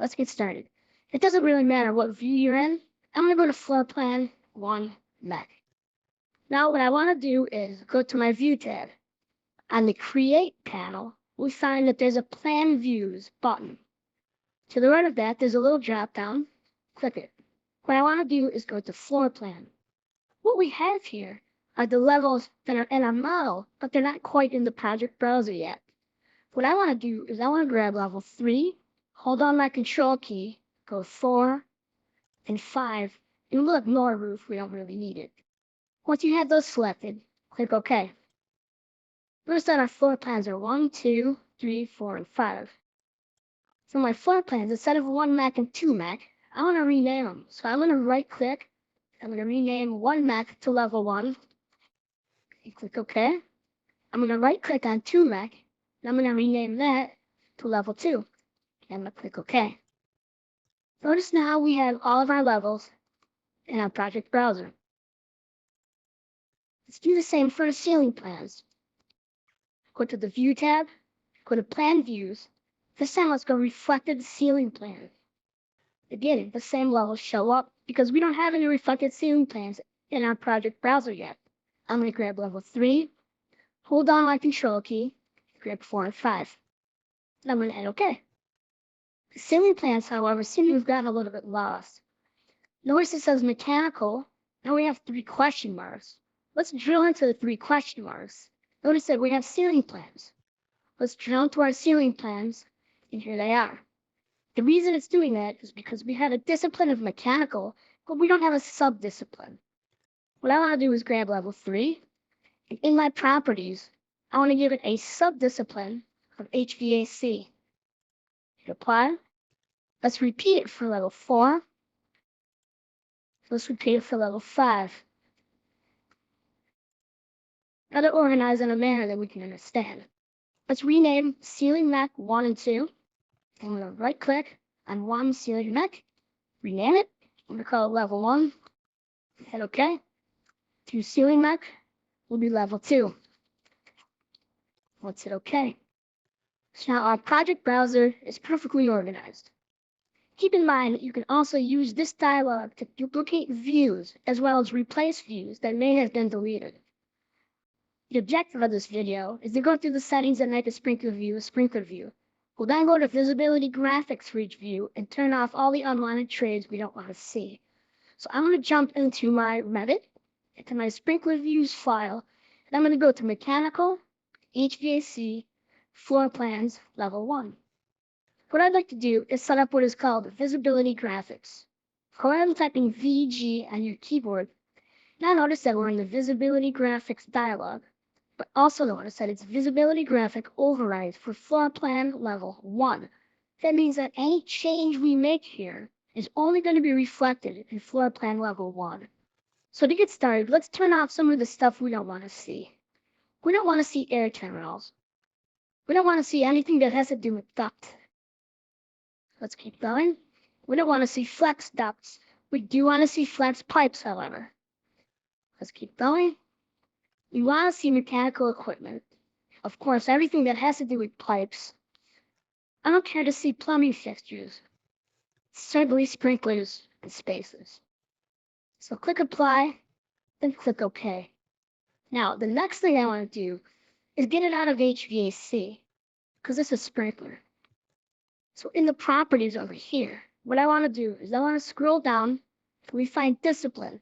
let's get started. It doesn't really matter what view you're in. I'm going to go to Floor Plan 1 MEP. Now what I want to do is go to my View tab. On the Create panel, we find that there's a Plan Views button. To the right of that, there's a little drop down. Click it. What I want to do is go to Floor Plan. What we have here are the levels that are in our model, but they're not quite in the project browser yet. What I want to do is I want to grab level 3, hold on my control key, go 4, and 5, and we'll ignore roof, we don't really need it. Once you have those selected, click OK. Notice that our floor plans are 1, 2, 3, 4, and 5. So my floor plans, instead of 1 Mac and 2 Mac, I want to rename them. So I'm going to right click, I'm going to rename 1 Mac to level 1, and click OK. I'm going to right click on 2 Mac, and I'm going to rename that to level 2, and I'm going to click OK. Notice now we have all of our levels in our project browser. Let's do the same for the ceiling plans. Go to the View tab, go to Plan Views. This time let's go Reflected Ceiling Plan. Again, the same levels show up because we don't have any reflected ceiling plans in our project browser yet. I'm going to grab level 3, hold on my control key, grab 4 and 5. And I'm going to hit OK. The ceiling plans, however, seem to have gotten a little bit lost. Notice it says mechanical. Now we have 3 question marks. Let's drill into the 3 question marks. Notice that we have ceiling plans. Let's drill into our ceiling plans, and here they are. The reason it's doing that is because we have a discipline of mechanical, but we don't have a sub-discipline. What I want to do is grab level 3, and in my properties, I want to give it a sub-discipline of HVAC. Hit apply. Let's repeat it for level 4. Let's repeat it for level 5. Now they're organized in a manner that we can understand. Let's rename Ceiling Mech 1 and 2. I'm going to right click on 1 Ceiling Mech, rename it. I'm going to call it level 1. Hit OK. 2 Ceiling Mech will be level 2. Let's hit OK. So now our project browser is perfectly organized. Keep in mind that you can also use this dialog to duplicate views as well as replace views that may have been deleted. The objective of this video is to go through the settings that make a sprinkler view a sprinkler view. We'll then go to visibility graphics for each view and turn off all the unwanted trades we don't want to see. So I'm going to jump into my Revit, into my sprinkler views file, and I'm going to go to mechanical, HVAC, floor plans, level 1. What I'd like to do is set up what is called visibility graphics. Go ahead and type in VG on your keyboard. Now notice that we're in the visibility graphics dialog, but also notice that it's visibility graphic override for floor plan level 1. That means that any change we make here is only going to be reflected in floor plan level 1. So to get started, let's turn off some of the stuff we don't want to see. We don't want to see air terminals. We don't want to see anything that has to do with duct. Let's keep going. We don't want to see flex ducts. We do want to see flex pipes, however. Let's keep going. We want to see mechanical equipment. Of course, everything that has to do with pipes. I don't care to see plumbing fixtures. Certainly sprinklers and spacers. So click Apply, then click OK. Now, the next thing I want to do is get it out of HVAC, because this is sprinkler. So in the properties over here, what I want to do is I want to scroll down till we find discipline.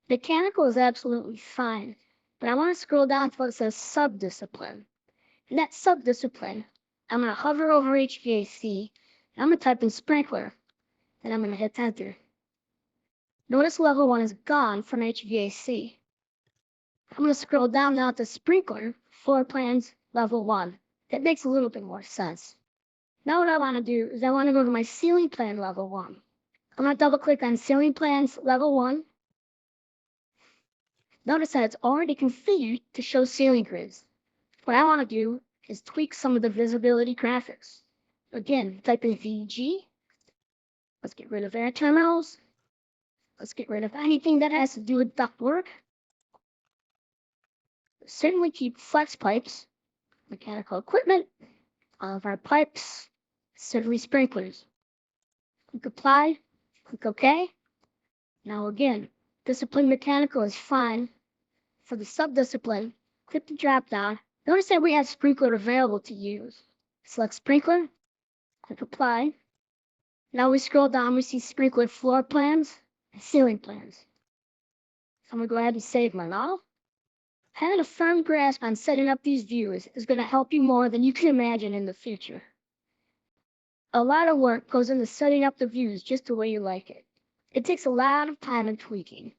Mechanical is absolutely fine, but I want to scroll down to what says sub-discipline. In that sub-discipline, I'm going to hover over HVAC, and I'm going to type in sprinkler, and I'm going to hit enter. Notice level 1 is gone from HVAC. I'm going to scroll down now to sprinkler, floor plans, level 1. That makes a little bit more sense. Now what I want to do is I want to go to my ceiling plan level 1. I'm going to double click on ceiling plans level 1. Notice that it's already configured to show ceiling grids. What I want to do is tweak some of the visibility graphics. Again, type in VG. Let's get rid of air terminals. Let's get rid of anything that has to do with ductwork. Certainly keep flex pipes, mechanical equipment, all of our pipes, certainly sprinklers. Click Apply, click OK. Now again, discipline mechanical is fine. For the subdiscipline, click the drop-down. Notice that we have sprinkler available to use. Select sprinkler, click Apply. Now we scroll down, we see sprinkler floor plans and ceiling plans. So I'm going to go ahead and save my model. Having a firm grasp on setting up these views is going to help you more than you can imagine in the future. A lot of work goes into setting up the views just the way you like it. It takes a lot of time and tweaking.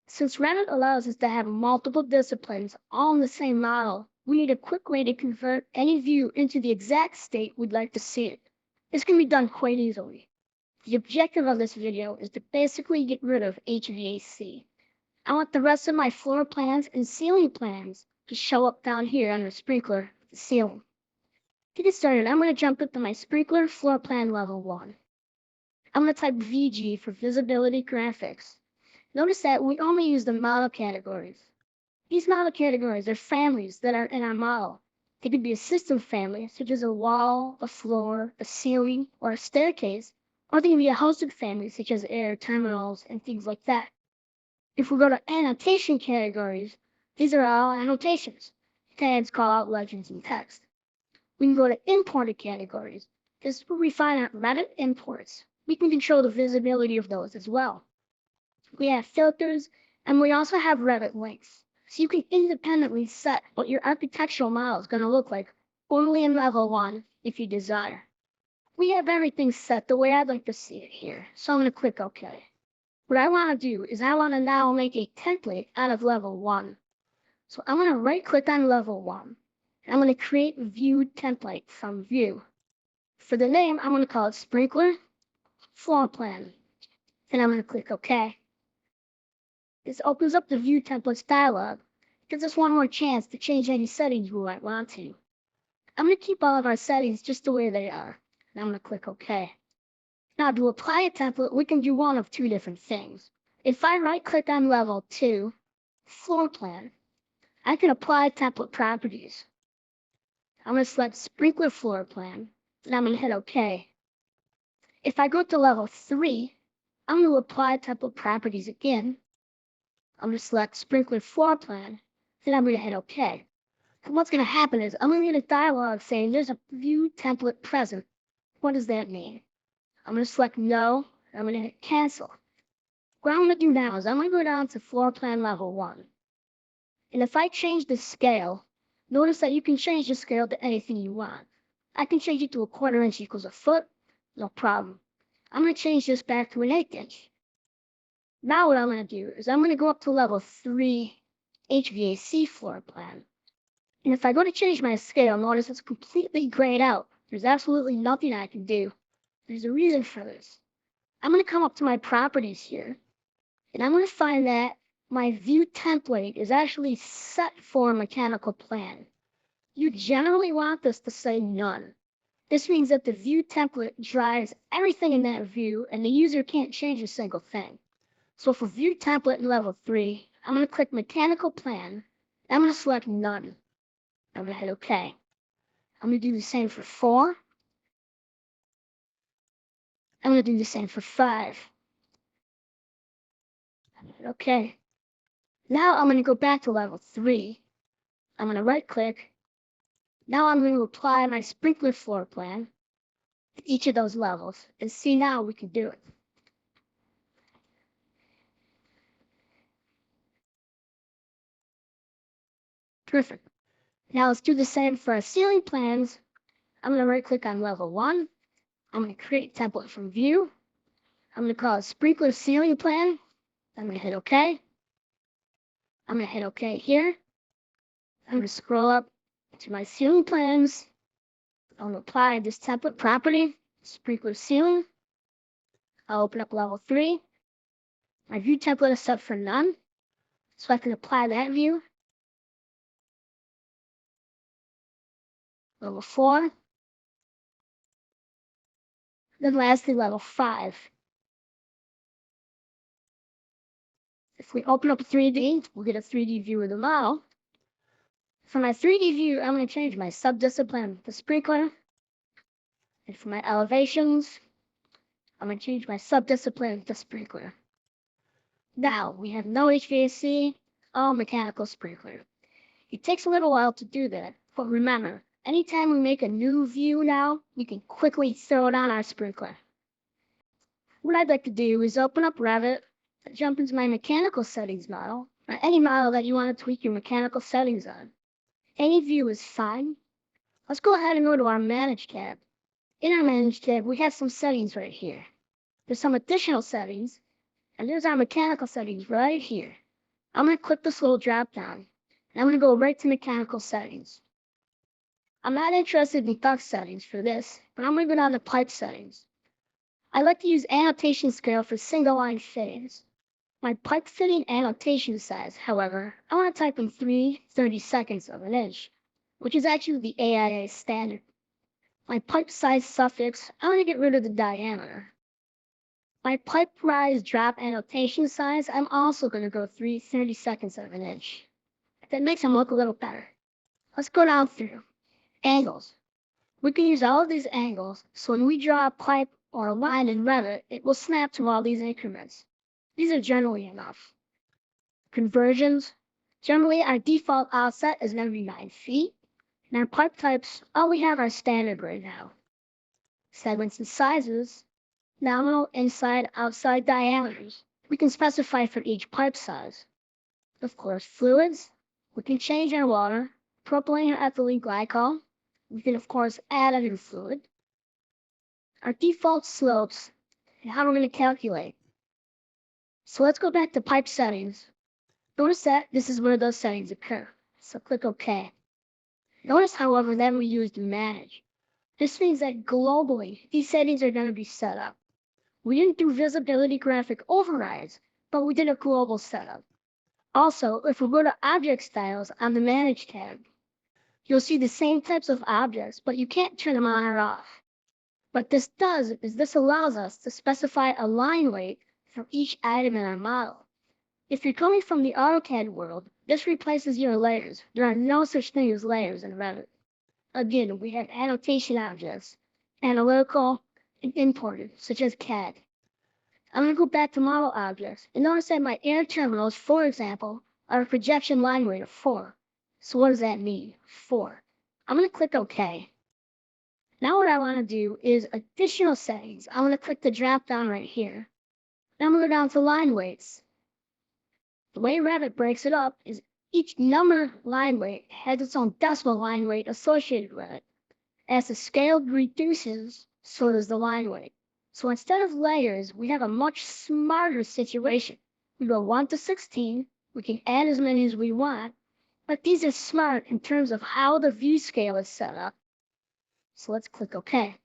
Since Revit allows us to have multiple disciplines all in the same model, we need a quick way to convert any view into the exact state we'd like to see it. This can be done quite easily. The objective of this video is to basically get rid of HVAC. I want the rest of my floor plans and ceiling plans to show up down here under sprinkler, the ceiling. To get started, I'm going to jump into my sprinkler floor plan level 1. I'm going to type VG for visibility graphics. Notice that we only use the model categories. These model categories are families that are in our model. They could be a system family, such as a wall, a floor, a ceiling, or a staircase, or they can be a hosted family, such as air, terminals, and things like that. If we go to annotation categories, these are all annotations. Tags call out legends and text. We can go to imported categories. This is where we find out Revit imports. We can control the visibility of those as well. We have filters, and we also have Revit links. So you can independently set what your architectural model is going to look like only in level 1 if you desire. We have everything set the way I'd like to see it here, so I'm going to click OK. What I want to do is I want to now make a template out of level 1. So I'm going to right-click on level 1. And I'm going to create View Template from View. For the name, I'm going to call it Sprinkler Floor Plan. And I'm going to click OK. This opens up the View Templates dialog. It gives us one more chance to change any settings we might want to. I'm going to keep all of our settings just the way they are. And I'm going to click OK. Now, to apply a template, we can do one of 2 different things. If I right-click on level 2, Floor Plan, I can apply template properties. I'm going to select Sprinkler Floor Plan, and I'm going to hit OK. If I go to level 3, I'm going to apply template properties again. I'm going to select Sprinkler Floor Plan, then I'm going to hit OK. And what's going to happen is I'm going to get a dialog saying there's a view template present. What does that mean? I'm going to select No, and I'm going to hit Cancel. What I'm going to do now is I'm going to go down to Floor Plan Level 1. And if I change the scale, notice that you can change the scale to anything you want. I can change it to a 1/4 inch equals a foot, no problem. I'm going to change this back to an 1/8 inch. Now what I'm going to do is I'm going to go up to level 3 HVAC floor plan. And if I go to change my scale, notice it's completely grayed out. There's absolutely nothing I can do. There's a reason for this. I'm going to come up to my properties here, and I'm going to find that my view template is actually set for a mechanical plan. You generally want this to say none. This means that the view template drives everything in that view, and the user can't change a single thing. So for view template in level 3, I'm going to click mechanical plan, and I'm going to select none. I'm going to hit OK. I'm going to do the same for 4. I'm going to do the same for 5. OK. Now I'm going to go back to level 3. I'm going to right click. Now I'm going to apply my sprinkler floor plan to each of those levels and see now we can do it. Perfect. Now let's do the same for our ceiling plans. I'm going to right click on level 1. I'm going to create a template from view. I'm going to call it sprinkler ceiling plan. I'm going to hit OK. I'm going to hit OK here. I'm going to scroll up to my ceiling plans. I'm going to apply this template property, sprinkler ceiling. I'll open up level 3. My view template is set for none, so I can apply that view. Level 4. Then lastly, level 5. If we open up 3D, we'll get a 3D view of the model. For my 3D view, I'm going to change my subdiscipline to sprinkler. And for my elevations, I'm going to change my subdiscipline to sprinkler. Now we have no HVAC, all mechanical sprinkler. It takes a little while to do that, but remember, anytime we make a new view now, we can quickly throw it on our sprinkler. What I'd like to do is open up Revit, jump into my mechanical settings model, or any model that you want to tweak your mechanical settings on. Any view is fine. Let's go ahead and go to our Manage tab. In our Manage tab, we have some settings right here. There's some additional settings, and there's our mechanical settings right here. I'm going to click this little drop down, and I'm going to go right to mechanical settings. I'm not interested in duct settings for this, but I'm going to go down to pipe settings. I like to use annotation scale for single line fittings. My pipe fitting annotation size, however, I want to type in 3/32 of an inch, which is actually the AIA standard. My pipe size suffix, I want to get rid of the diameter. My pipe rise drop annotation size, I'm also going to go 3/32 of an inch. That makes them look a little better. Let's go down through. Angles. We can use all of these angles, so when we draw a pipe or a line in Revit, it will snap to all these increments. These are generally enough. Conversions. Generally, our default offset is going to be 9 feet. And our pipe types, all we have are standard right now. Segments and sizes. Nominal, inside, outside diameters. We can specify for each pipe size. Of course, fluids. We can change our water, propylene or ethylene glycol. We can, of course, add a new fluid. Our default slopes and how we're going to calculate. So let's go back to pipe settings. Notice that this is where those settings occur. So click OK. Notice, however, that we used Manage. This means that globally, these settings are going to be set up. We didn't do visibility graphic overrides, but we did a global setup. Also, if we go to Object Styles on the Manage tab, you'll see the same types of objects, but you can't turn them on or off. What this does is this allows us to specify a line weight for each item in our model. If you're coming from the AutoCAD world, this replaces your layers. There are no such thing as layers in Revit. Again, we have annotation objects, analytical, and imported, such as CAD. I'm going to go back to model objects, and notice that my air terminals, for example, are a projection line weight of 4. So what does that mean? 4. I'm going to click OK. Now what I want to do is additional settings. I'm going to click the drop down right here. Now I'm going to go down to line weights. The way Revit breaks it up is each number line weight has its own decimal line weight associated with it. As the scale reduces, so does the line weight. So instead of layers, we have a much smarter situation. We go 1 to 16, we can add as many as we want, but these are smart in terms of how the view scale is set up. So let's click OK.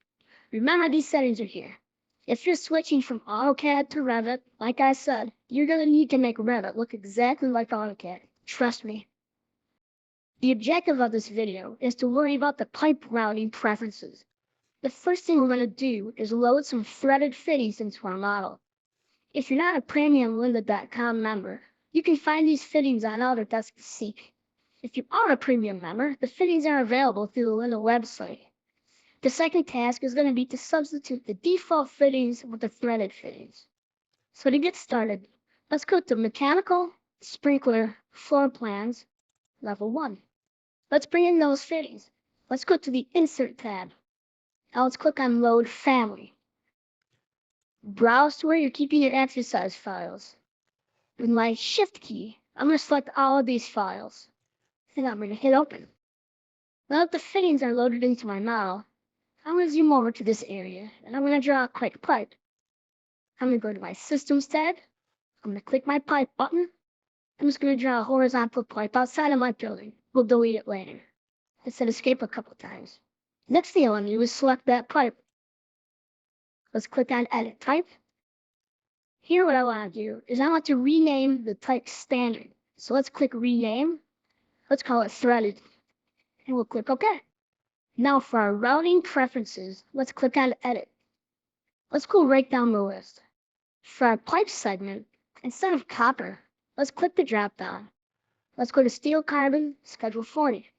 Remember, these settings are here. If you're switching from AutoCAD to Revit, like I said, you're going to need to make Revit look exactly like AutoCAD. Trust me. The objective of this video is to worry about the pipe routing preferences. The first thing we're going to do is load some threaded fittings into our model. If you're not a premium lynda.com member, you can find these fittings on Autodesk Seek. If you are a premium member, the fittings are available through the Lynda website. The second task is going to be to substitute the default fittings with the threaded fittings. So to get started, let's go to Mechanical, Sprinkler, Floor Plans, Level 1. Let's bring in those fittings. Let's go to the Insert tab. Now let's click on Load Family. Browse to where you're keeping your exercise files. With my Shift key, I'm going to select all of these files. Then I'm going to hit Open. Now that the fittings are loaded into my model, I'm going to zoom over to this area, and I'm going to draw a quick pipe. I'm going to go to my Systems tab. I'm going to click my Pipe button. I'm just going to draw a horizontal pipe outside of my building. We'll delete it later. Let's hit Escape a couple times. Next thing I want to do is select that pipe. Let's click on Edit Type. Here what I want to do is I want to rename the type Standard. So let's click Rename. Let's call it Threaded. And we'll click OK. Now for our routing preferences, let's click on Edit. Let's go right down the list. For our pipe segment, instead of copper, let's click the drop down. Let's go to Steel Carbon, Schedule 40.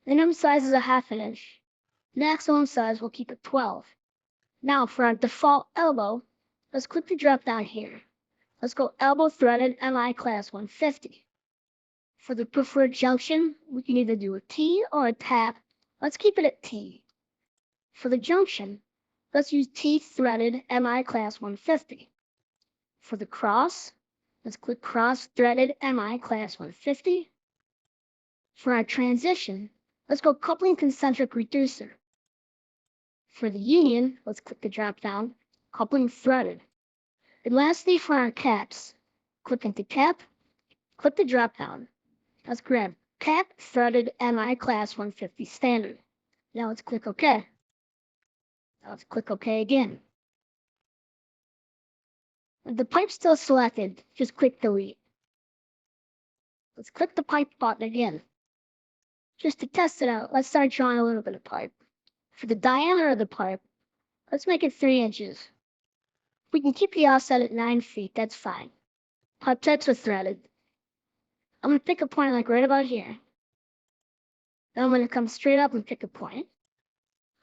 Minimum size is a 1/2 inch. Maximum size we'll keep at 12. Now for our default elbow, let's click the drop down here. Let's go elbow threaded MI class 150. For the preferred junction, we can either do a T or a tap. Let's keep it at T. For the junction, let's use T threaded MI class 150. For the cross, let's click cross threaded MI class 150. For our transition, let's go coupling concentric reducer. For the union, let's click the drop down, coupling threaded. And lastly, for our caps, click into cap, click the drop down. Let's grab cap threaded MI class 150 standard. Now let's click OK. Now let's click OK again. If the pipe's still selected, just click delete. Let's click the pipe button again. Just to test it out, let's start drawing a little bit of pipe. For the diameter of the pipe, let's make it 3 inches. We can keep the offset at 9 feet, that's fine. Pipe tips are threaded. I'm going to pick a point like right about here. Then I'm going to come straight up and pick a point.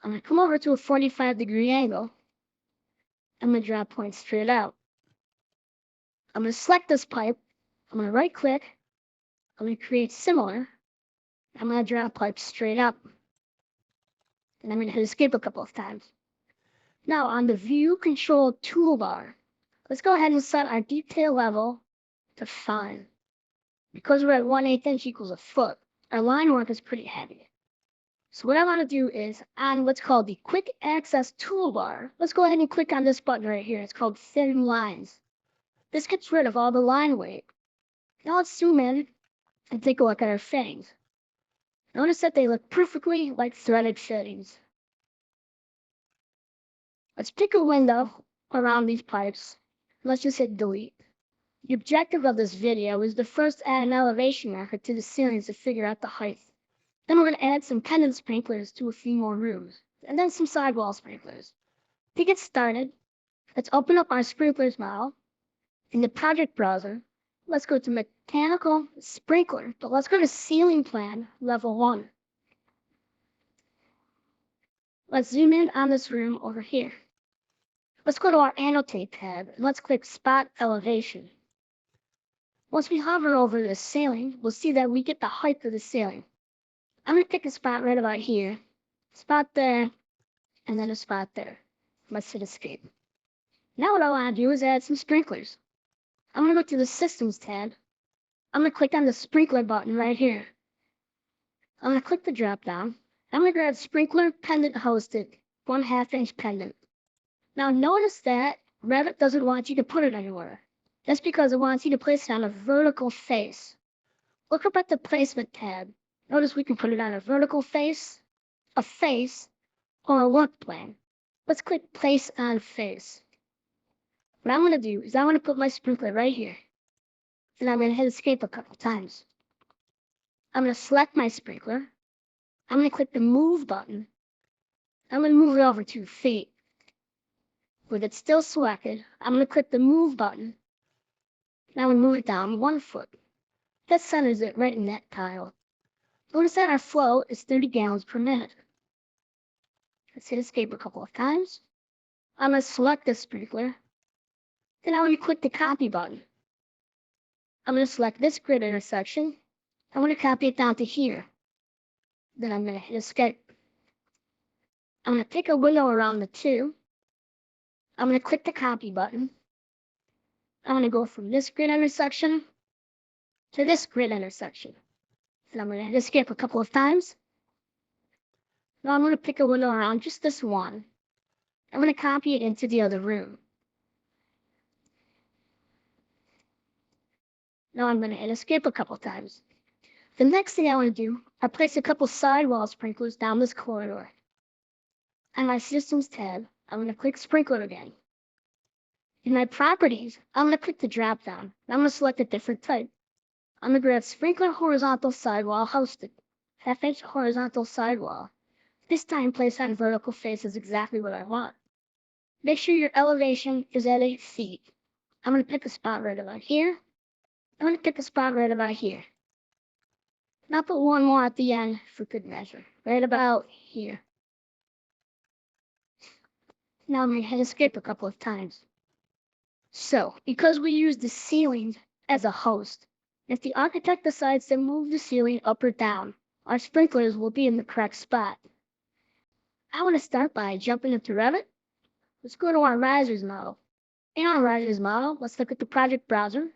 I'm going to come over to a 45-degree angle. I'm going to draw a point straight out. I'm going to select this pipe. I'm going to right click. I'm going to create similar. I'm going to draw a pipe straight up. And I'm going to hit escape a couple of times. Now on the View Control toolbar, let's go ahead and set our detail level to fine. Because we're at 1/8 inch equals a foot, our line work is pretty heavy. So what I want to do is on what's called the Quick Access toolbar, let's go ahead and click on this button right here. It's called Thin Lines. This gets rid of all the line weight. Now let's zoom in and take a look at our fittings. Notice that they look perfectly like threaded fittings. Let's pick a window around these pipes. Let's just hit delete. The objective of this video is to first add an elevation marker to the ceilings to figure out the height. Then we're going to add some pendant sprinklers to a few more rooms, and then some sidewall sprinklers. To get started, let's open up our sprinklers model. In the project browser, let's go to mechanical sprinkler, but let's go to ceiling plan level 1. Let's zoom in on this room over here. Let's go to our annotate tab and let's click spot elevation. Once we hover over the ceiling, we'll see that we get the height of the ceiling. I'm going to pick a spot right about here, spot there, and then a spot there. Let's hit escape. Now what I want to do is add some sprinklers. I'm going to go to the Systems tab. I'm going to click on the sprinkler button right here. I'm going to click the drop down. I'm going to grab sprinkler pendant hosted, 1/2 inch pendant. Now notice that Revit doesn't want you to put it anywhere. That's because it wants you to place it on a vertical face. Look up at the placement tab. Notice we can put it on a vertical face, a face, or a work plane. Let's click place on face. What I'm going to do is I'm going to put my sprinkler right here. Then I'm going to hit escape a couple times. I'm going to select my sprinkler. I'm going to click the move button. I'm going to move it over 2 feet. With it still selected, I'm going to click the move button. Now we move it down 1 foot. That centers it right in that tile. Notice that our flow is 30 gallons per minute. Let's hit escape a couple of times. I'm going to select the sprinkler. Then I'm going to click the copy button. I'm going to select this grid intersection. I'm going to copy it down to here. Then I'm going to hit escape. I'm going to pick a window around the 2. I'm going to click the copy button. I'm going to go from this grid intersection to this grid intersection. And I'm going to hit escape a couple of times. Now I'm going to pick a window around just this one. I'm going to copy it into the other room. Now I'm going to hit escape a couple times. The next thing I want to do, I place a couple sidewall sprinklers down this corridor. On my Systems tab, I'm going to click Sprinkler again. In my Properties, I'm going to click the drop down. I'm going to select a different type. I'm going to grab Sprinkler Horizontal Sidewall Hosted, 1/2 inch horizontal sidewall. This time placed on vertical face is exactly what I want. Make sure your elevation is at 8 feet. I'm going to pick a spot right about here. I'm going to pick a spot right about here. Now put one more at the end for good measure, right about here. Now I'm going to hit escape a couple of times. So, because we use the ceiling as a host, if the architect decides to move the ceiling up or down, our sprinklers will be in the correct spot. I want to start by jumping into Revit. Let's go to our risers model. In our risers model, let's look at the project browser.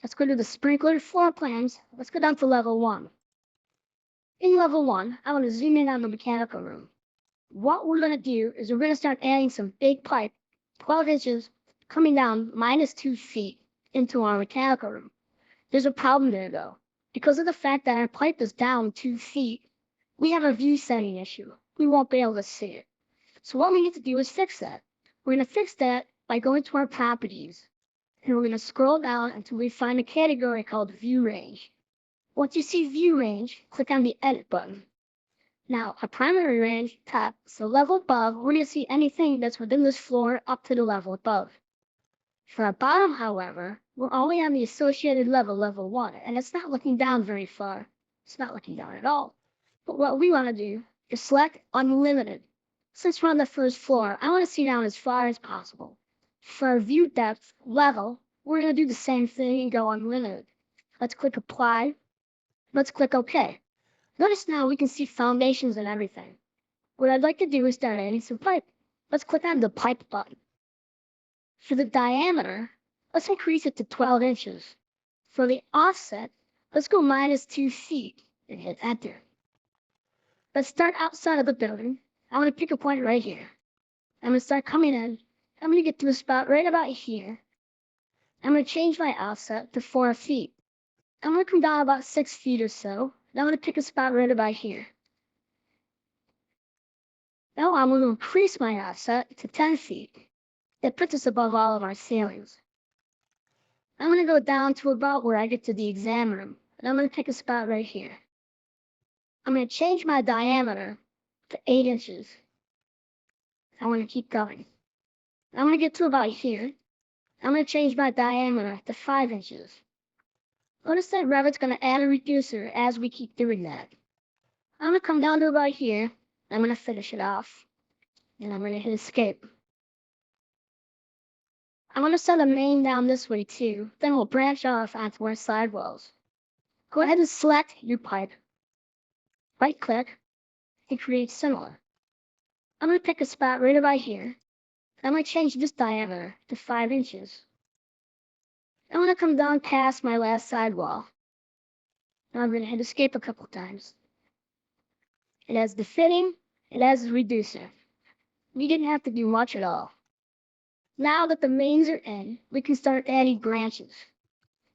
Let's go to the sprinkler floor plans. Let's go down to level 1. In level 1, I want to zoom in on the mechanical room. What we're going to do is we're going to start adding some big pipe, 12 inches, coming down -2 feet into our mechanical room. There's a problem there though. Because of the fact that our pipe is down 2 feet, we have a view setting issue. We won't be able to see it. So what we need to do is fix that. We're going to fix that by going to our properties. And we're going to scroll down until we find a category called view range. Once you see view range, click on the edit button. Now, our primary range tab, so level above, we're going to see anything that's within this floor up to the level above. For our bottom, however, we're only on the associated level, level 1, and it's not looking down very far. It's not looking down at all. But what we want to do is select unlimited. Since we're on the first floor, I want to see down as far as possible. For our view depth level, we're going to do the same thing and go unlimited. Let's click apply. Let's click OK. Notice now we can see foundations and everything. What I'd like to do is start adding some pipe. Let's click on the pipe button. For the diameter, let's increase it to 12 inches. For the offset, let's go -2 feet and hit enter. Let's start outside of the building. I'm going to pick a point right here. I'm going to start coming in. I'm going to get to a spot right about here. I'm going to change my offset to 4 feet. I'm going to come down about 6 feet or so. And I'm going to pick a spot right about here. Now I'm going to increase my offset to 10 feet. That puts us above all of our ceilings. I'm going to go down to about where I get to the exam room. And I'm going to pick a spot right here. I'm going to change my diameter to 8 inches. I'm going to keep going. I'm going to get to about here. I'm going to change my diameter to 5 inches. Notice that Revit's going to add a reducer as we keep doing that. I'm going to come down to about here. I'm going to finish it off. And I'm going to hit escape. I'm going to set a main down this way too. Then we'll branch off onto our sidewalls. Go ahead and select your pipe. Right click and create similar. I'm going to pick a spot right about here. I'm going to change this diameter to 5 inches. I'm going to come down past my last sidewall. Now I'm going to hit escape a couple times. It has the fitting, it has the reducer. We didn't have to do much at all. Now that the mains are in, we can start adding branches.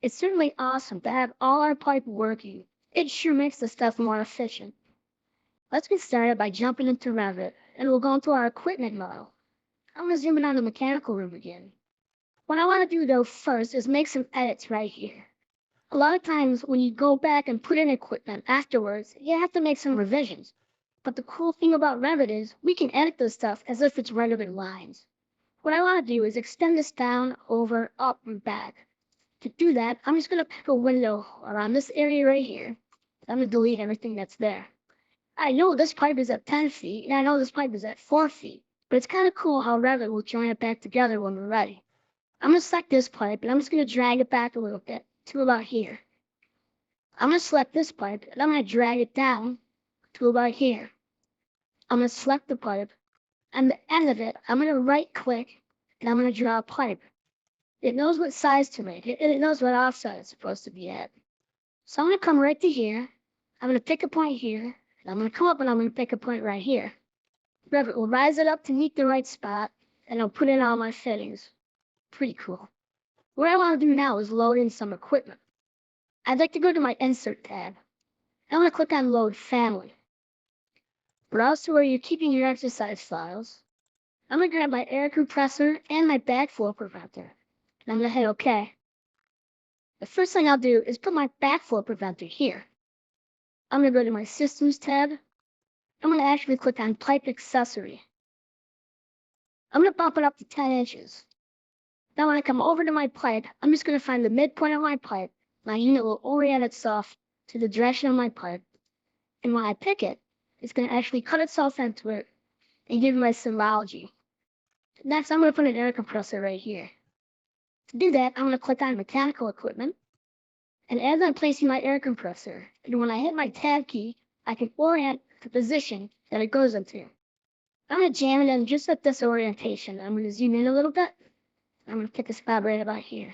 It's certainly awesome to have all our pipe working. It sure makes the stuff more efficient. Let's get started by jumping into Revit, and we'll go into our equipment model. I'm going to zoom in on the mechanical room again. What I want to do though first is make some edits right here. A lot of times when you go back and put in equipment afterwards, you have to make some revisions. But the cool thing about Revit is we can edit this stuff as if it's regular lines. What I want to do is extend this down, over, up, and back. To do that, I'm just going to pick a window around this area right here. I'm going to delete everything that's there. I know this pipe is at 10 feet, and I know this pipe is at 4 feet. But it's kind of cool how Revit will join it back together when we're ready. I'm going to select this pipe, and I'm just going to drag it back a little bit to about here. I'm going to select this pipe, and I'm going to drag it down to about here. I'm going to select the pipe. On the end of it, I'm going to right-click, and I'm going to draw a pipe. It knows what size to make it, and it knows what offset it's supposed to be at. So I'm going to come right to here. I'm going to pick a point here, and I'm going to come up and I'm going to pick a point right here. Revit will rise it up to meet the right spot, and I'll put in all my fittings. Pretty cool. What I want to do now is load in some equipment. I'd like to go to my Insert tab. I want to click on Load Family. Browse to where you're keeping your exercise files. I'm going to grab my air compressor and my backflow preventer. And I'm going to hit OK. The first thing I'll do is put my backflow preventer here. I'm going to go to my Systems tab. I'm going to actually click on Pipe Accessory. I'm going to bump it up to 10 inches. Now when I come over to my pipe, I'm just going to find the midpoint of my pipe. My unit will orient itself to the direction of my pipe. And when I pick it, it's going to actually cut itself into it and give me my symbology. Next, I'm going to put an air compressor right here. To do that, I'm going to click on mechanical equipment. And as I'm placing my air compressor, and when I hit my tab key, I can orient the position that it goes into. I'm going to jam it in just at this orientation. I'm going to zoom in a little bit. I'm going to pick a spot right about here.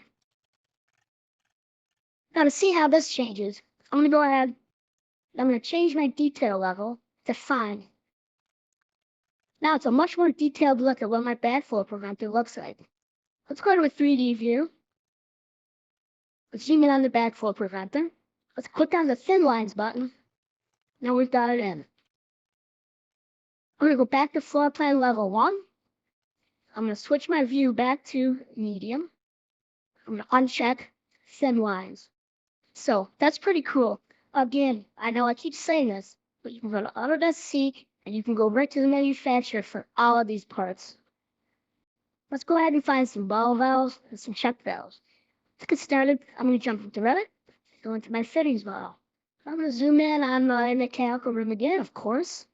Now to see how this changes, I'm going to go ahead and I'm going to change my detail level to fine. Now it's a much more detailed look at what my backflow preventer looks like. Let's go to a 3D view. Let's zoom in on the backflow preventer. Let's click on the thin lines button. Now we've got it in. I'm going to go back to floor plan level 1. I'm going to switch my view back to medium. I'm going to uncheck thin lines. So that's pretty cool. Again, I know I keep saying this, but you can go to Autodesk Seek and you can go right to the manufacturer for all of these parts. Let's go ahead and find some ball valves and some check valves. To get started, I'm going to jump into Revit, go into my fittings model. I'm going to zoom in on my mechanical room again, of course.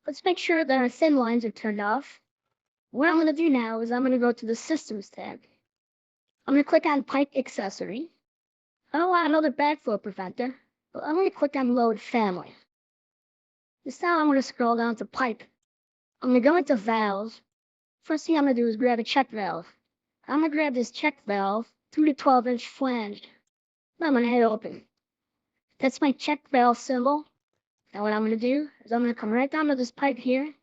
Let's make sure that our thin lines are turned off. What I'm going to do now is I'm going to go to the Systems tab. I'm going to click on Pipe Accessory. I don't want another backflow preventer, but I'm going to click on Load Family. This time I'm going to scroll down to Pipe. I'm going to go into Valves. First thing I'm going to do is grab a check valve. I'm going to grab this check valve through the 12-inch flange. Now I'm going to hit Open. That's my check valve symbol. Now what I'm going to do is I'm going to come right down to this pipe here.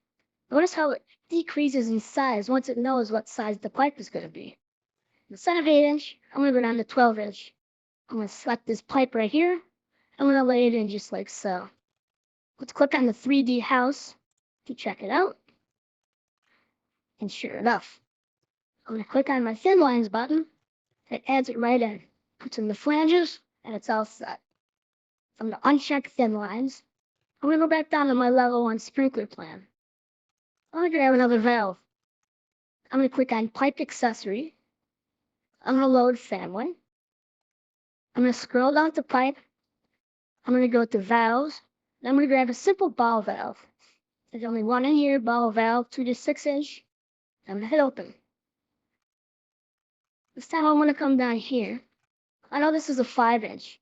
Notice how it decreases in size once it knows what size the pipe is going to be. Instead of 8-inch, I'm going to go down to 12-inch. I'm going to select this pipe right here. I'm going to lay it in just like so. Let's click on the 3D house to check it out. And sure enough, I'm going to click on my thin lines button. It adds it right in. Puts in the flanges, and it's all set. I'm going to uncheck thin lines. I'm going to go back down to my level 1 sprinkler plan. I'm going to grab another valve. I'm going to click on Pipe Accessory. I'm going to load Family. I'm going to scroll down to Pipe. I'm going to go to Valves. And I'm going to grab a simple ball valve. There's only one in here, ball valve, 2 to 6-inch. I'm going to hit Open. This time I'm going to come down here. I know this is a 5-inch.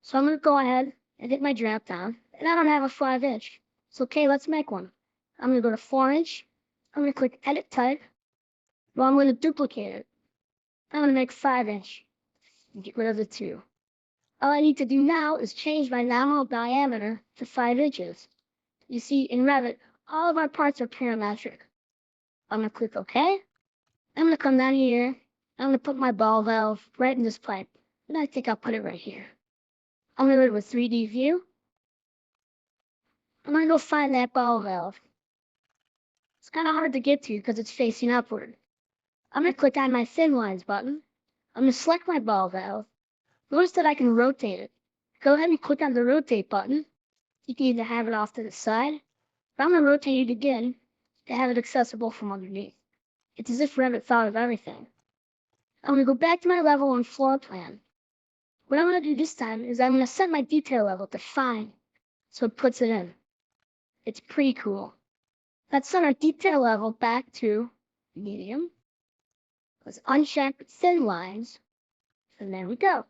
So I'm going to go ahead and hit my drop down. And I don't have a 5-inch. It's okay, let's make one. I'm going to go to 4-inch. I'm going to click Edit Type. Well, I'm going to duplicate it. I'm going to make 5-inch. And get rid of the 2. All I need to do now is change my nominal diameter to 5 inches. You see, in Revit, all of our parts are parametric. I'm going to click OK. I'm going to come down here. I'm going to put my ball valve right in this pipe. And I think I'll put it right here. I'm going to go to a 3D view. I'm going to go find that ball valve. It's kind of hard to get to because it's facing upward. I'm going to click on my thin lines button. I'm going to select my ball valve. Notice that I can rotate it. Go ahead and click on the rotate button. You can either have it off to the side, but I'm going to rotate it again to have it accessible from underneath. It's as if Revit thought of everything. I'm going to go back to my level 1 floor plan. What I'm going to do this time is I'm going to set my detail level to fine, so it puts it in. It's pretty cool. Let's set our detail level back to medium. Let's uncheck thin lines, and there we go.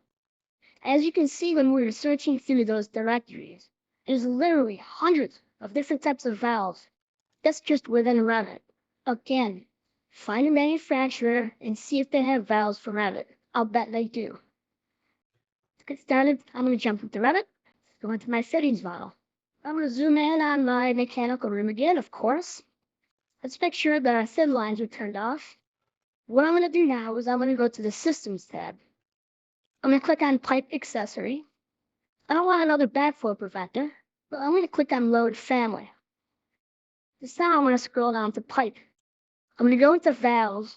As you can see when we were searching through those directories, there's literally hundreds of different types of valves. That's just within Revit. Again, find a manufacturer and see if they have valves for Revit. I'll bet they do. To get started, I'm going to jump into Revit, go into my fittings model. I'm going to zoom in on my mechanical room again, of course. Let's make sure that our thin lines are turned off. What I'm going to do now is I'm going to go to the Systems tab. I'm going to click on Pipe Accessory. I don't want another backflow preventer, but I'm going to click on Load Family. This time I'm going to scroll down to Pipe. I'm going to go into Valves.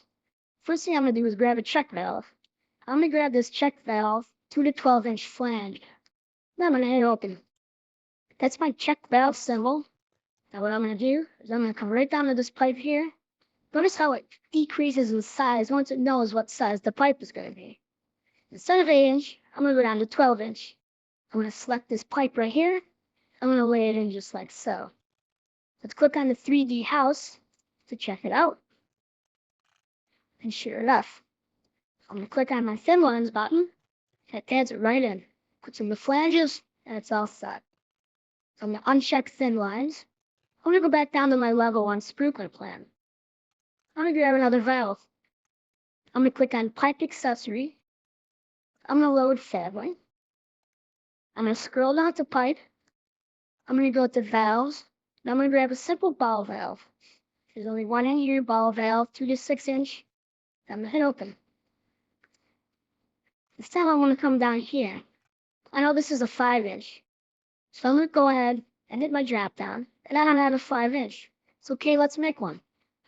First thing I'm going to do is grab a check valve. I'm going to grab this check valve 2 to 12-inch flange. Now I'm going to hit Open. That's my check valve symbol. Now what I'm going to do is I'm going to come right down to this pipe here. Notice how it decreases in size once it knows what size the pipe is going to be. Instead of 8-inch, I'm going to go down to 12-inch. I'm going to select this pipe right here. I'm going to lay it in just like so. Let's click on the 3D house to check it out. And sure enough, I'm going to click on my thin lines button. That adds it right in. Puts in the flanges, and it's all set. So I'm going to uncheck thin lines. I'm going to go back down to my level 1 sprinkler plan. I'm going to grab another valve. I'm going to click on pipe accessory. I'm going to load family. I'm going to scroll down to pipe. I'm going to go to valves. And I'm going to grab a simple ball valve. There's only one in here, ball valve, 2 to 6 inch. I'm going to hit open. This time I'm going to come down here. I know this is a 5 inch. So I'm going to go ahead and hit my drop down. And I don't have a 5 inch. So okay, let's make one.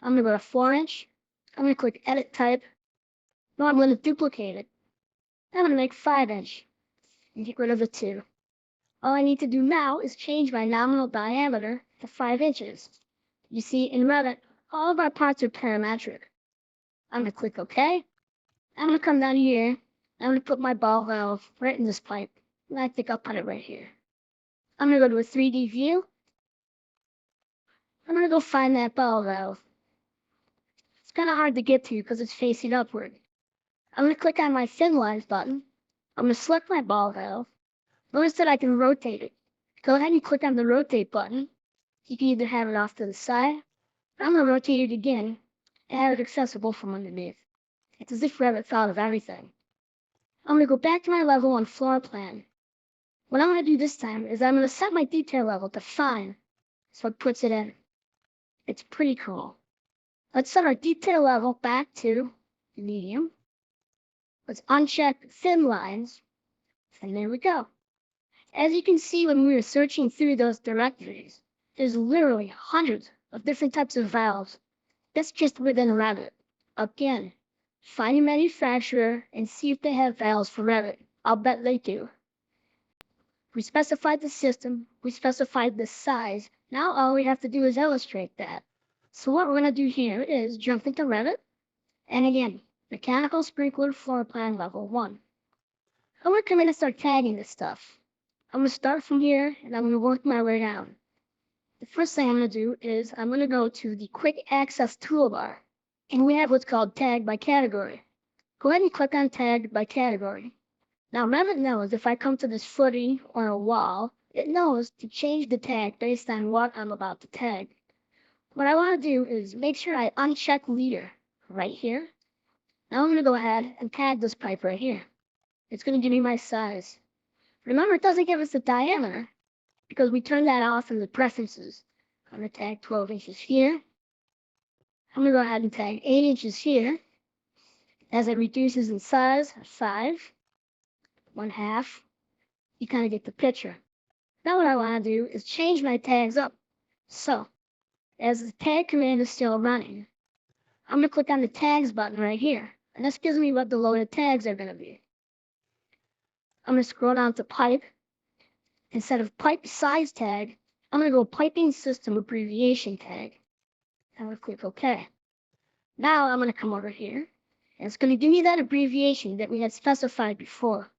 I'm going to go to 4 inch. I'm going to click edit type. No, I'm going to duplicate it. I'm going to make 5 inch. And get rid of the 2. All I need to do now is change my nominal diameter to 5 inches. You see, in Revit, all of our parts are parametric. I'm going to click OK. I'm going to come down here. I'm going to put my ball valve right in this pipe. And I think I'll put it right here. I'm going to go to a 3D view. I'm going to go find that ball valve. It's kind of hard to get to because it's facing upward. I'm going to click on my thin lines button. I'm going to select my ball valve. Notice that I can rotate it. Go ahead and click on the rotate button. You can either have it off to the side. I'm going to rotate it again and have it accessible from underneath. It's as if Revit thought of everything. I'm going to go back to my level 1 floor plan. What I'm going to do this time is I'm going to set my detail level to fine, so it puts it in. It's pretty cool. Let's set our detail level back to medium. Let's uncheck thin lines, and there we go. As you can see when we were searching through those directories, there's literally hundreds of different types of valves. That's just within Revit. Again, find your manufacturer and see if they have valves for Revit. I'll bet they do. We specified the system, we specified the size. Now all we have to do is illustrate that. So what we're going to do here is jump into Revit. And again, mechanical sprinkler floor plan level 1. I'm going to come in and start tagging this stuff. I'm going to start from here and I'm going to work my way down. The first thing I'm going to do is I'm going to go to the quick access toolbar. And we have what's called tag by category. Go ahead and click on tag by category. Now Revit knows if I come to this footing or a wall, it knows to change the tag based on what I'm about to tag. What I want to do is make sure I uncheck leader right here. Now I'm going to go ahead and tag this pipe right here. It's going to give me my size. Remember, it doesn't give us the diameter because we turned that off in the preferences. I'm going to tag 12 inches here. I'm going to go ahead and tag 8 inches here. As it reduces in size, 5, 1/2. You kind of get the picture. Now what I want to do is change my tags up. So, as the tag command is still running, I'm going to click on the tags button right here. And this gives me what the loaded tags are going to be. I'm going to scroll down to pipe. Instead of pipe size tag, I'm going to go piping system abbreviation tag. I'm going to click OK. Now I'm going to come over here. And it's going to give me that abbreviation that we had specified before.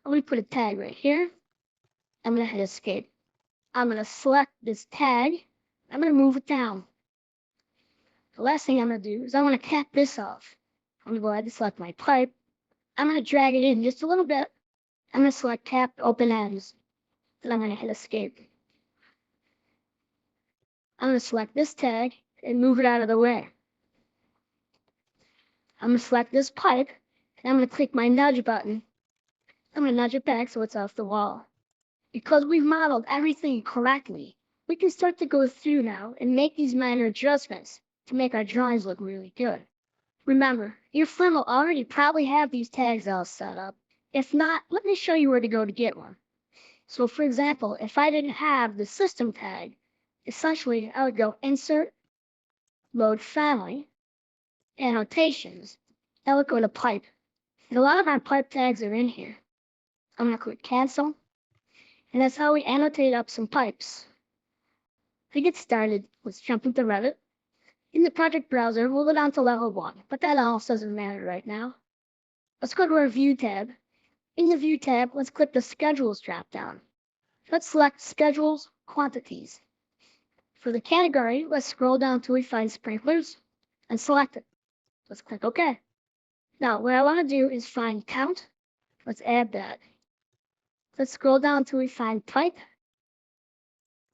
I'm going to put a tag right here. I'm going to hit escape. I'm going to select this tag. I'm going to move it down. The last thing I'm going to do is I'm going to cap this off. I'm going to go ahead and select my pipe. I'm going to drag it in just a little bit. I'm going to select cap open ends. Then I'm going to hit escape. I'm going to select this tag and move it out of the way. I'm going to select this pipe and I'm going to click my nudge button. I'm going to nudge it back so it's off the wall. Because we've modeled everything correctly, we can start to go through now and make these minor adjustments to make our drawings look really good. Remember, your firm will already probably have these tags all set up. If not, let me show you where to go to get one. So for example, if I didn't have the system tag, essentially I would go Insert, Load Family, Annotations. I would go to Pipe. And a lot of our pipe tags are in here. I'm going to click Cancel. And that's how we annotate up some pipes. To get started, let's jump into Revit. In the project browser, we'll go down to level 1, but that also doesn't matter right now. Let's go to our View tab. In the View tab, let's click the Schedules dropdown. Let's select Schedules, Quantities. For the category, let's scroll down till we find sprinklers and select it. Let's click OK. Now, what I want to do is find count. Let's add that. Let's scroll down until we find type.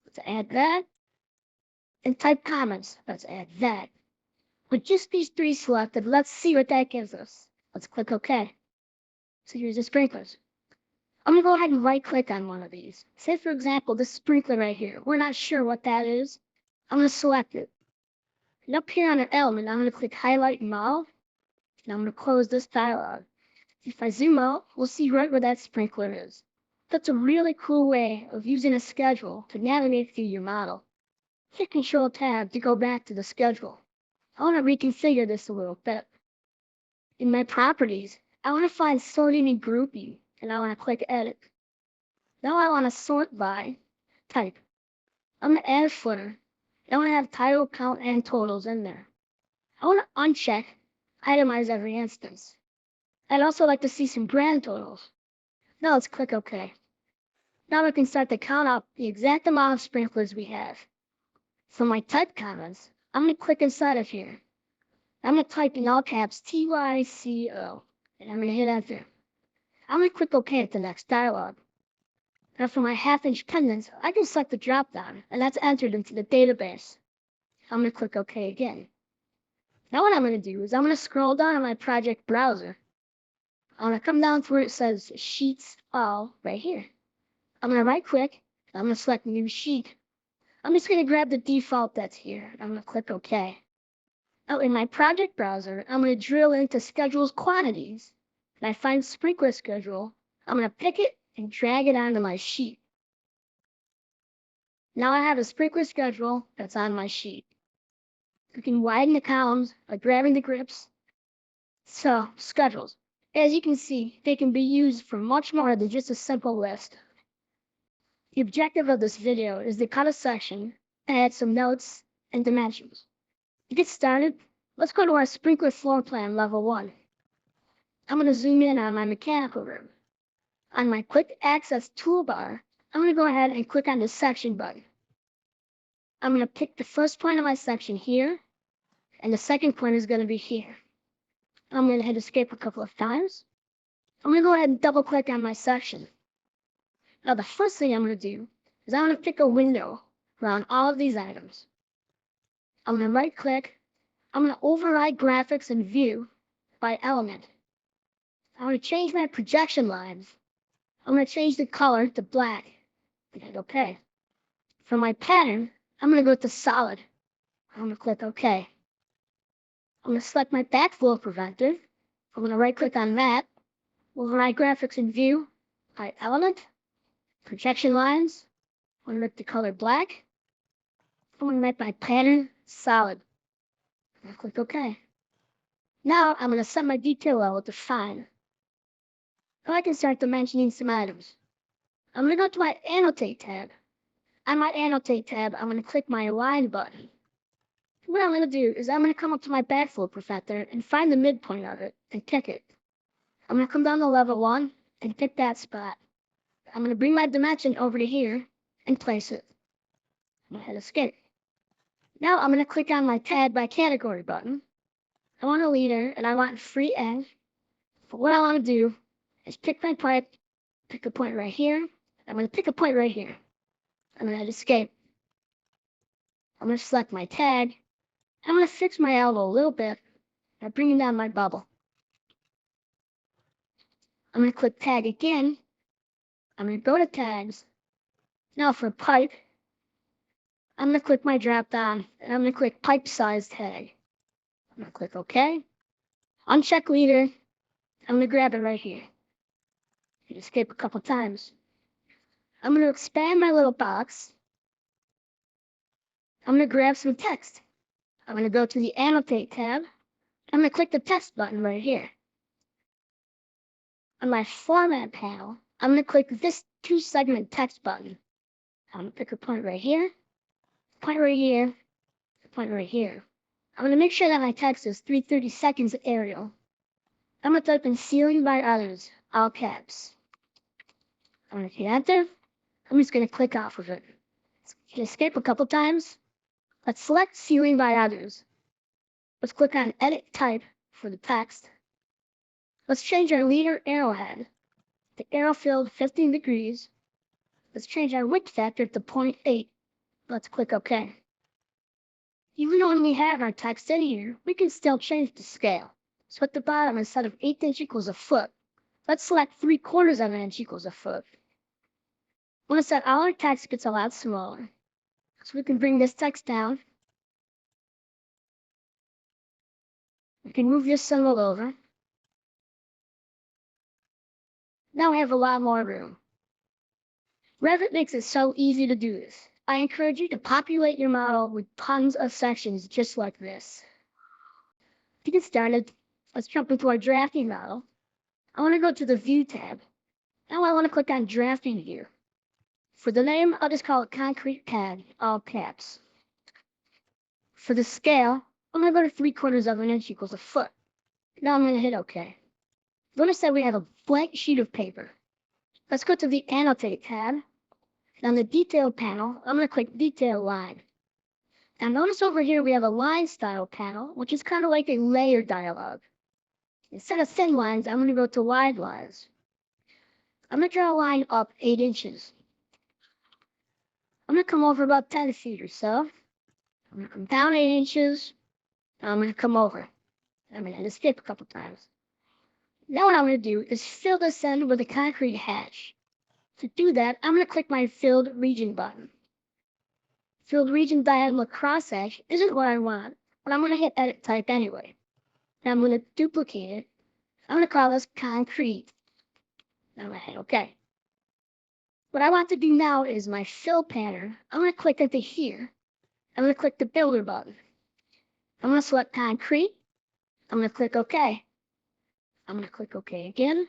Let's add that. And type comments. Let's add that. With just these three selected, let's see what that gives us. Let's click OK. So here's the sprinklers. I'm going to go ahead and right click on one of these. Say, for example, this sprinkler right here. We're not sure what that is. I'm going to select it. And up here on an element, I'm going to click highlight model. And I'm going to close this dialog. If I zoom out, we'll see right where that sprinkler is. That's a really cool way of using a schedule to navigate through your model. Hit Control Tab to go back to the schedule. I want to reconfigure this a little bit. In my properties, I want to find sorting and grouping, and I want to click Edit. Now I want to sort by type. I'm going to add a footer. I want to have title, count, and totals in there. I want to uncheck Itemize every instance. I'd also like to see some grand totals. Now let's click OK. Now we can start to count up the exact amount of sprinklers we have. For my type comments, I'm going to click inside of here. I'm going to type in all caps TYCO, and I'm going to hit enter. I'm going to click OK at the next dialog. Now for my half-inch pendants, I can select the drop-down, and that's entered into the database. I'm going to click OK again. Now what I'm going to do is I'm going to scroll down on my project browser. I'm going to come down to where it says Sheets All right here. I'm going to right-click, and I'm going to select New Sheet. I'm just going to grab the default that's here. I'm going to click OK. Now in my project browser, I'm going to drill into Schedules Quantities. And I find Sprinkler Schedule. I'm going to pick it and drag it onto my sheet. Now I have a sprinkler schedule that's on my sheet. You can widen the columns by grabbing the grips. So, schedules. As you can see, they can be used for much more than just a simple list. The objective of this video is to cut a section and add some notes and dimensions. To get started, let's go to our sprinkler floor plan level 1. I'm going to zoom in on my mechanical room. On my quick access toolbar, I'm going to go ahead and click on the section button. I'm going to pick the first point of my section here, and the second point is going to be here. I'm going to hit escape a couple of times. I'm going to go ahead and double click on my section. Now the first thing I'm going to do is I'm going to pick a window around all of these items. I'm going to right click. I'm going to override graphics and view by element. I'm going to change my projection lines. I'm going to change the color to black and hit OK. For my pattern, I'm going to go to solid. I'm going to click OK. I'm going to select my backflow preventer. I'm going to right click on that. Override graphics and view by element. Projection lines. I'm going to make the color black. I'm going to make my pattern solid. I'm going to click OK. Now I'm going to set my detail level to fine. Now I can start dimensioning some items. I'm going to go to my Annotate tab. On my Annotate tab, I'm going to click my Align button. What I'm going to do is I'm going to come up to my backflow preventer and find the midpoint of it and pick it. I'm going to come down to level 1 and pick that spot. I'm going to bring my dimension over to here and place it. I'm going to hit escape. Now I'm going to click on my Tag by Category button. I want a leader and I want free edge. But what I want to do is pick my pipe, pick a point right here. I'm going to pick a point right here. I'm going to hit escape. I'm going to select my tag. I'm going to fix my elbow a little bit by bringing down my bubble. I'm going to click tag again. I'm going to go to tags. Now for pipe, I'm going to click my drop down and I'm going to click pipe size tag. I'm going to click OK. Uncheck leader. I'm going to grab it right here. Hit escape a couple times. I'm going to expand my little box. I'm going to grab some text. I'm going to go to the Annotate tab. I'm going to click the text button right here. On my Format panel, I'm going to click this 2-segment text button. I'm going to pick a point right here, point right here, point right here. I'm going to make sure that my text is 330 seconds Arial. I'm going to type in ceiling by others, all caps. I'm going to hit enter. I'm just going to click off of it. Hit escape a couple times. Let's select ceiling by others. Let's click on edit type for the text. Let's change our leader arrowhead to arrow field 15 degrees. Let's change our width factor to 0.8. Let's click OK. Even though we have our text in here, we can still change the scale. So at the bottom, instead of 1/8 equals a foot, let's select 3/4 of an inch equals a foot. Notice that all our text gets a lot smaller. So we can bring this text down. We can move this symbol over. Now we have a lot more room. Revit makes it so easy to do this. I encourage you to populate your model with tons of sections just like this. To get started, let's jump into our drafting model. I want to go to the View tab. Now I want to click on Drafting View. For the name, I'll just call it Concrete Pad, all caps. For the scale, I'm going to go to 3/4 of an inch equals a foot. Now I'm going to hit OK. Notice that we have a blank sheet of paper. Let's go to the Annotate tab. And on the Detail panel, I'm going to click Detail Line. Now notice over here we have a line style panel, which is kind of like a layer dialog. Instead of thin lines, I'm going to go to wide lines. I'm going to draw a line up 8 inches. I'm going to come over about 10 feet or so. I'm going to come down 8 inches. And I'm going to come over. I'm going to hit escape a couple times. Now what I'm going to do is fill this in with a concrete hatch. To do that, I'm going to click my Filled Region button. Filled Region diagonal crosshatch isn't what I want, but I'm going to hit Edit Type anyway. Now I'm going to duplicate it. I'm going to call this Concrete. Now I'm going to hit OK. What I want to do now is my fill pattern. I'm going to click into here. I'm going to click the Builder button. I'm going to select Concrete. I'm going to click OK. I'm going to click OK again.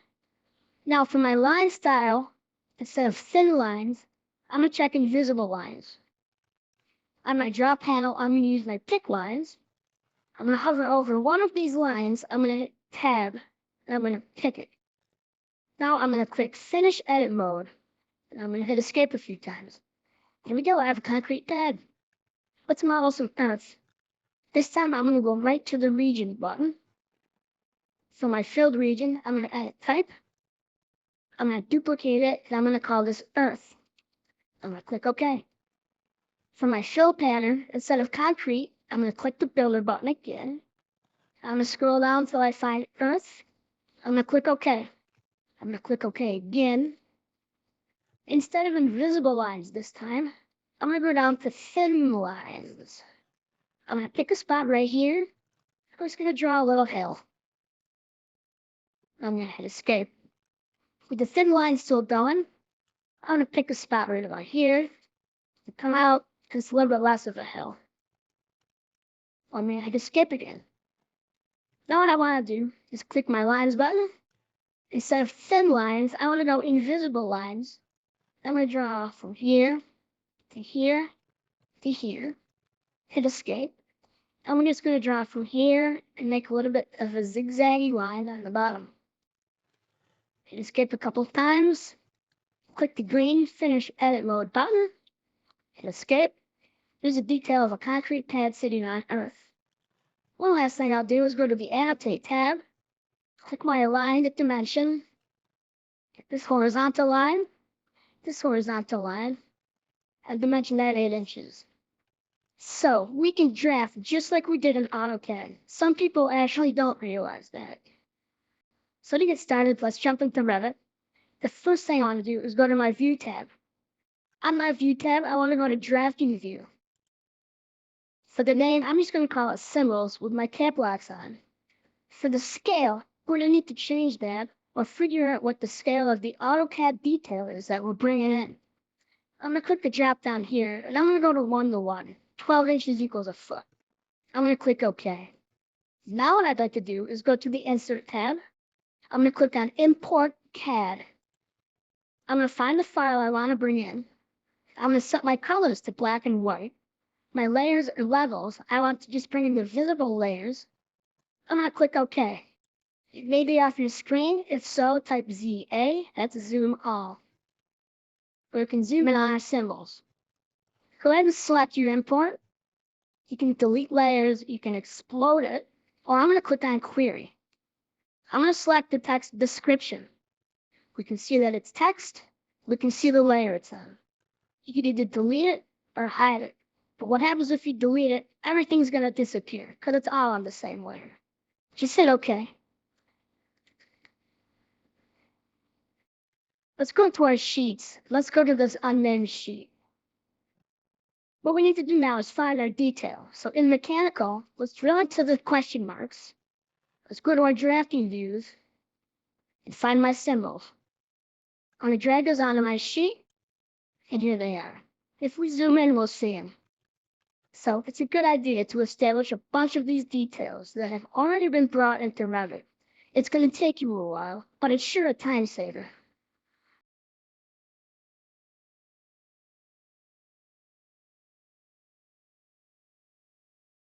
Now for my line style, instead of thin lines, I'm going to check invisible lines. On my draw panel, I'm going to use my pick lines. I'm going to hover over one of these lines. I'm going to hit Tab, and I'm going to pick it. Now I'm going to click Finish Edit Mode, and I'm going to hit Escape a few times. Here we go, I have a concrete pad. Let's model some earth. This time I'm going to go right to the Region button. For my filled region, I'm going to Edit Type. I'm going to duplicate it, and I'm going to call this Earth. I'm going to click OK. For my fill pattern, instead of concrete, I'm going to click the Builder button again. I'm going to scroll down until I find Earth. I'm going to click OK. I'm going to click OK again. Instead of invisible lines this time, I'm going to go down to thin lines. I'm going to pick a spot right here. I'm just going to draw a little hill. I'm going to hit Escape. With the thin lines still going, I'm going to pick a spot right about here to come out, and it's a little bit less of a hill. I'm going to hit Escape again. Now what I want to do is click my Lines button. Instead of thin lines, I want to go invisible lines. I'm going to draw from here to here to here. Hit Escape. I'm just going to draw from here and make a little bit of a zigzaggy line on the bottom. Hit Escape a couple of times. Click the green Finish Edit Mode button. Hit Escape. There's a detail of a concrete pad sitting on Earth. One last thing I'll do is go to the Annotate tab. Click my Aligned Dimension. Get this horizontal line. And dimension that 8 inches. So we can draft just like we did in AutoCAD. Some people actually don't realize that. So to get started, let's jump into Revit. The first thing I want to do is go to my View tab. On my View tab, I want to go to Drafting View. For the name, I'm just going to call it Symbols with my cap locks on. For the scale, we're going to need to change that or figure out what the scale of the AutoCAD detail is that we're bringing in. I'm going to click the drop down here, and I'm going to go to 1:1. 12 inches equals a foot. I'm going to click OK. Now what I'd like to do is go to the Insert tab. I'm going to click on Import CAD. I'm going to find the file I want to bring in. I'm going to set my colors to black and white. My layers or levels, I want to just bring in the visible layers. I'm going to click OK. It may be off your screen. If so, type ZA. That's Zoom All. Or you can zoom in on our symbols. Go ahead and select your import. You can delete layers. You can explode it. Or I'm going to click on Query. I'm going to select the text description. We can see that it's text. We can see the layer it's on. You can either delete it or hide it. But what happens if you delete it? Everything's going to disappear because it's all on the same layer. Just hit OK. Let's go to our sheets. Let's go to this unnamed sheet. What we need to do now is find our detail. So in mechanical, let's drill into the question marks. Let's go to our drafting views and find my symbols. I'm going to drag those onto my sheet, and here they are. If we zoom in, we'll see them. So it's a good idea to establish a bunch of these details that have already been brought into Revit. It's going to take you a while, but it's sure a time saver.